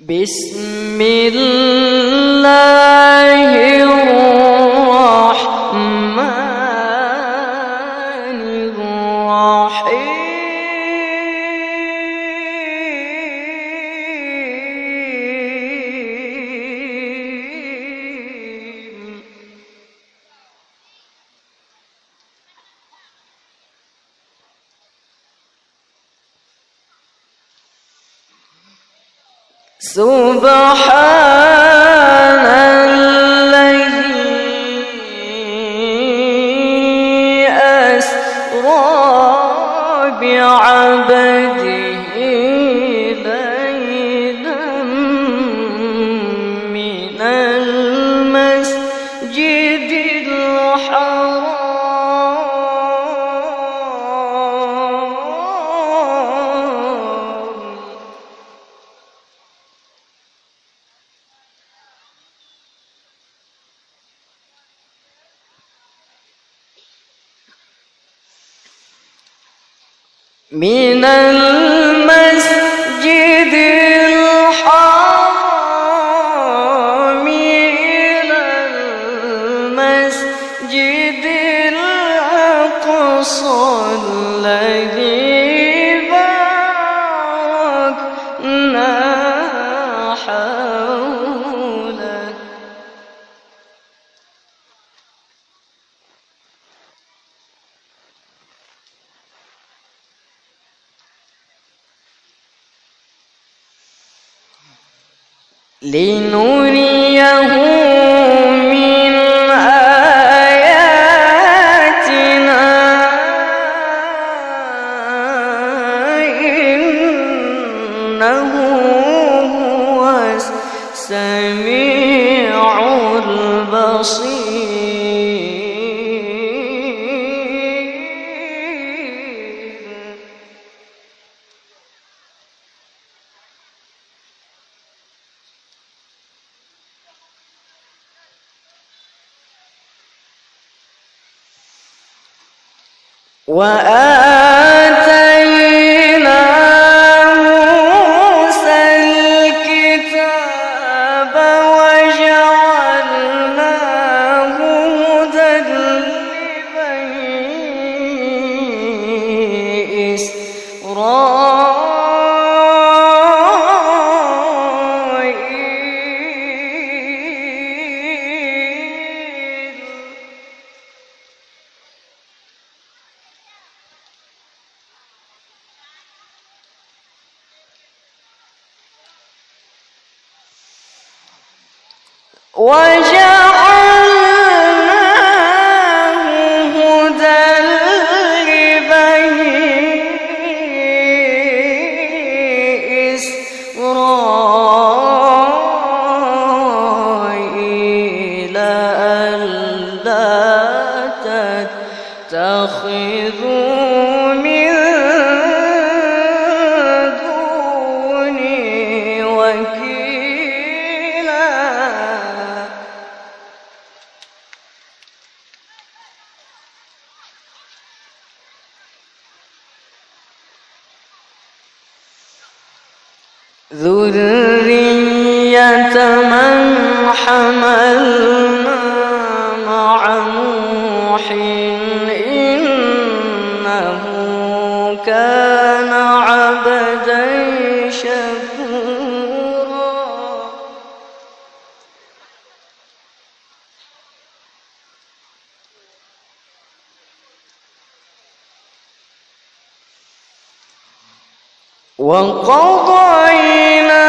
بسم الله الرحمن الرحيم سبحان الذي أسرى بعبده ليلا من المسجد الحرام من المسجد الحرام إلى المسجد الأقصى الذي باركنا حوله لنريه من آياتنا إنه هو السميع البصير وآتينا موسى الكتاب وجعلناه هدى لبني إسرائيل وجعلناه هدى لبني إسرائيل ألا تتخذوا من دوني وكيلا ذرية من حملنا مع نوح إنه كان عبدا شكورا وقضينا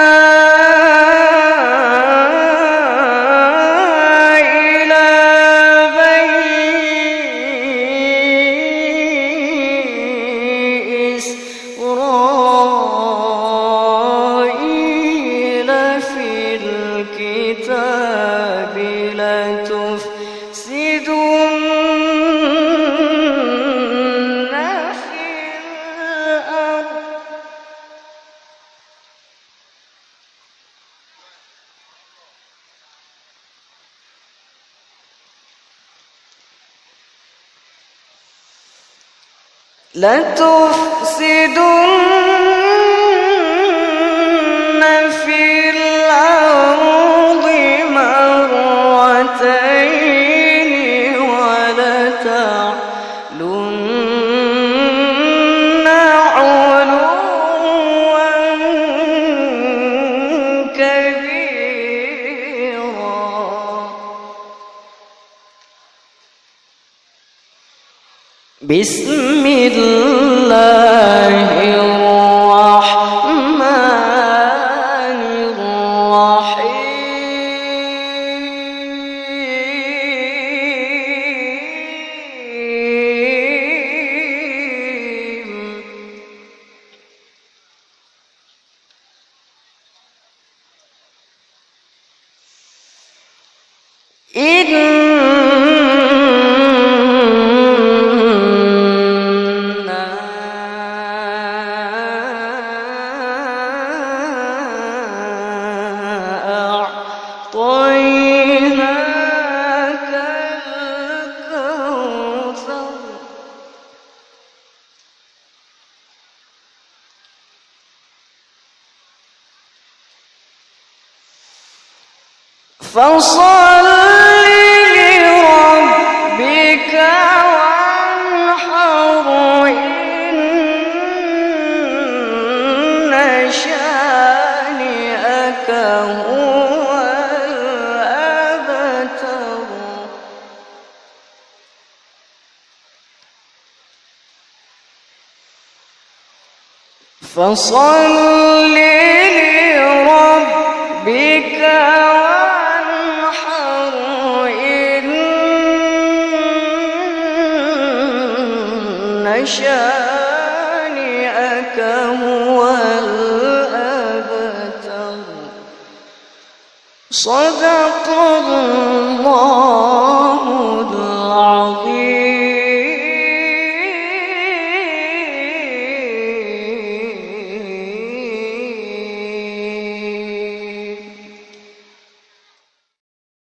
إلى بني إسرائيل في الكتاب لتفسدن في الأرض لتفسدن في بسم الله الرحمن الرحيم أعطيناك الكوثر فصل لربك وانحر إن شانئك هو الأبتر فصل لربك وانحر إن شانئك هو الأبتر صدق الله